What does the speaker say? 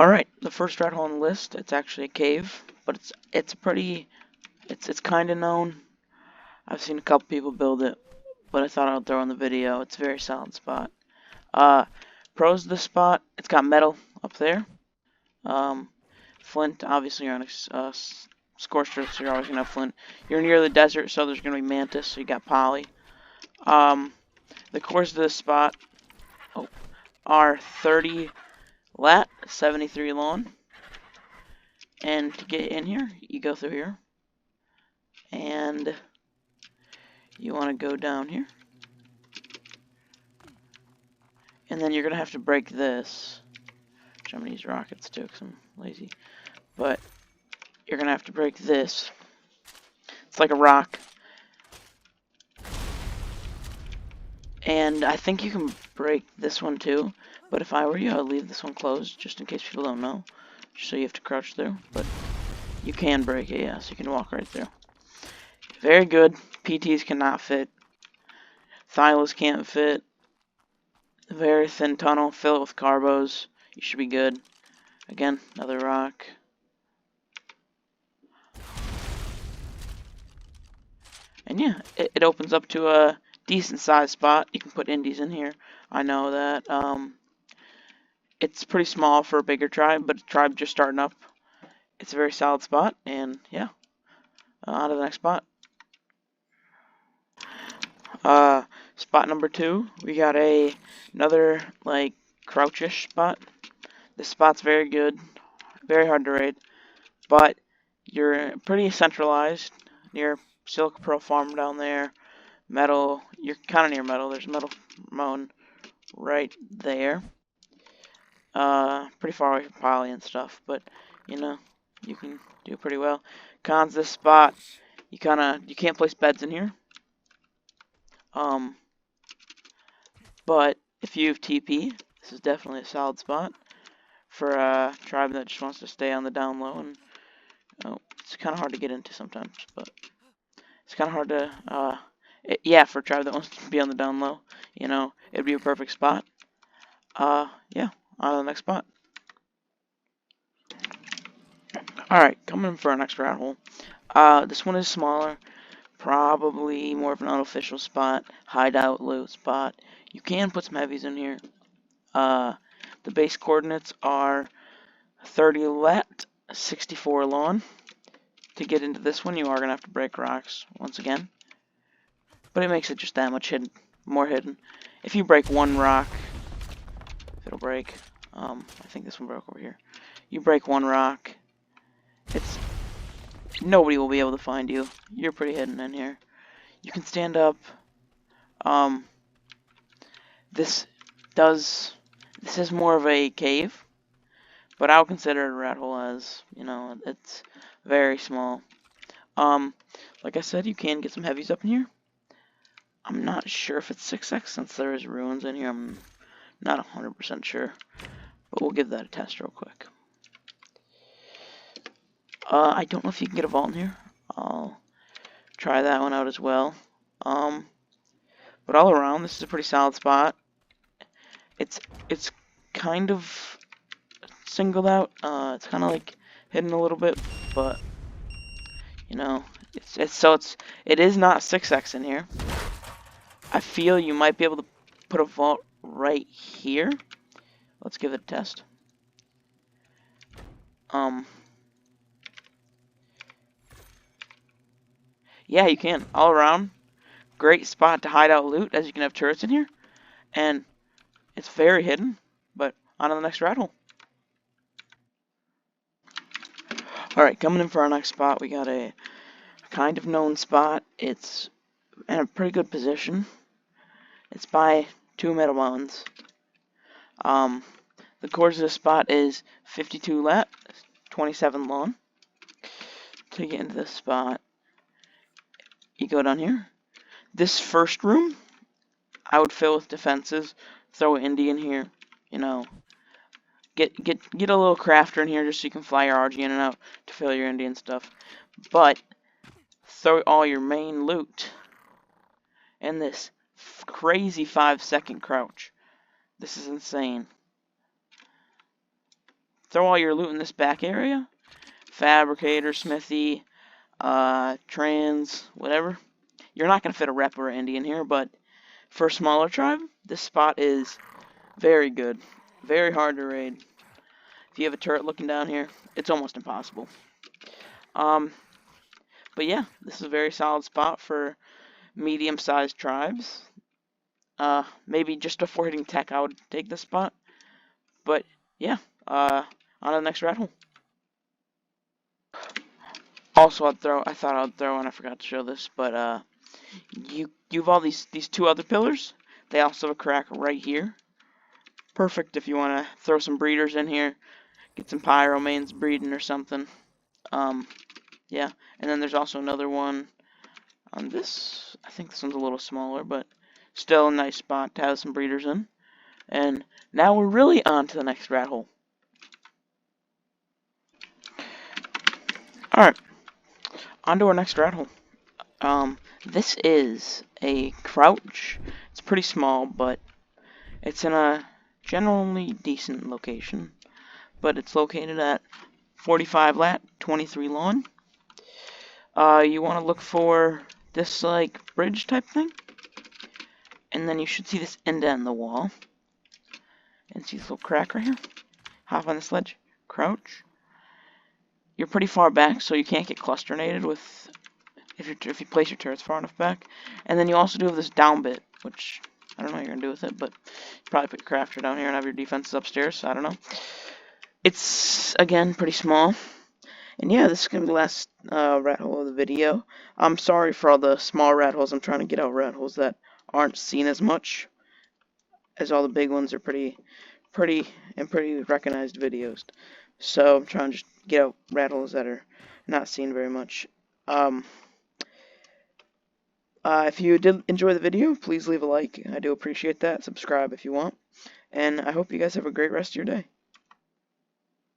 Alright, the first rat hole on the list, it's actually a cave, but it's kind of known. I've seen a couple people build it, but I thought I'd throw in the video. It's a very solid spot. Uh, Pros of this spot, it's got metal up there. Um, Flint, obviously you're on a scorched earth, so you're always gonna have flint. You're near the desert, so there's gonna be mantis, so you got poly. Um, the cores of this spot are 30 lat, 73 long. And to get in here, you go through here. And you want to go down here. And then you're going to have to break this. Which I'm going to use rockets too because I'm lazy. But you're going to have to break this. It's like a rock. And I think you can break this one too. But if I were you, I'd leave this one closed just in case people don't know. Just so you have to crouch through. But you can break it, yes. You can walk right through. Very good. PTs cannot fit. Thylas can't fit. Very thin tunnel. Fill it with carbos. You should be good. Again, another rock. And yeah, it opens up to a decent sized spot. You can put indies in here. I know that it's pretty small for a bigger tribe, but a tribe just starting up, it's a very solid spot. And yeah, on to the next spot. Spot number 2, we got another like crouchish spot. This spot's very good, very hard to raid, but you're pretty centralized near Silk Pearl Farm down there. Metal, you're kind of near metal. There's metal moan right there. Pretty far away from poly and stuff, but you know, you can do pretty well. Cons this spot, you can't place beds in here. But if you have TP, this is definitely a solid spot for a tribe that just wants to stay on the down low. And it's kind of hard to get into sometimes, but it's kind of hard to, yeah, for a tribe that wants to be on the down low, you know, it'd be a perfect spot. Yeah, on to the next spot. Alright, coming in for our next rat hole. This one is smaller, probably more of an unofficial spot, hideout loot spot. You can put some heavies in here. The base coordinates are 30 lat, 64 long. To get into this one, you are going to have to break rocks once again. But it makes it just that much more hidden. If you break one rock, it'll break. I think this one broke over here. You break one rock, nobody will be able to find you. You're pretty hidden in here. You can stand up. This is more of a cave, but I would consider it a rat hole as, you know, it's very small. Like I said, you can get some heavies up in here. I'm not sure if it's 6x since there is ruins in here. I'm not 100% sure, but we'll give that a test real quick. I don't know if you can get a vault in here. I'll try that one out as well. But all around, this is a pretty solid spot. It's kind of singled out. It's kind of like hidden a little bit, but you know, it is not 6x in here. I feel you might be able to put a vault right here. Let's give it a test. Yeah, you can. All around, great spot to hide out loot, as you can have turrets in here, and it's very hidden. But on to the next rat hole. Alright, coming in for our next spot, we got a kind of known spot. It's in a pretty good position. It's by 2 metal mountains. The course of this spot is 52 lat, 27 long. To get into this spot, you go down here. This first room, I would fill with defenses. Throw an indie in here, you know. Get a little crafter in here just so you can fly your RG in and out to fill your indie and stuff. But throw all your main loot in this crazy 5-second crouch. This is insane. throw all your loot in this back area. Fabricator, smithy, trans, whatever. You're not going to fit a rep or Andy in here, but for a smaller tribe, this spot is very good. Very hard to raid. If you have a turret looking down here, it's almost impossible. But yeah, this is a very solid spot for medium-sized tribes. Maybe just before hitting tech, I would take this spot. But yeah, on to the next rat hole. Also, I thought I'd throw, and I forgot to show this, but you've all these two other pillars. They also have a crack right here. Perfect if you want to throw some breeders in here, get some pyromanes breeding or something. Yeah, and then there's also another one on this. I think this one's a little smaller, but still a nice spot to have some breeders in. And now we're really on to the next rat hole. Alright, on to our next rat hole. This is a crouch. It's pretty small, but it's in a generally decent location. But it's located at 45 lat, 23 lawn. You want to look for this, like, bridge type thing. And then you should see this indent in the wall. And see this little crack right here? Hop on the sledge, crouch. You're pretty far back, so you can't get clusternated with if you place your turrets far enough back. And then you also do have this down bit, which I don't know what you're gonna do with it, but you probably put your crafter down here and have your defenses upstairs. So I don't know. It's again pretty small. And yeah, this is gonna be the last rat hole of the video. I'm sorry for all the small rat holes. I'm trying to get out rat holes that aren't seen as much, as all the big ones are pretty recognized videos. So I'm trying to just get out rat holes that are not seen very much. If you did enjoy the video, please leave a like. I do appreciate that. Subscribe if you want. And I hope you guys have a great rest of your day.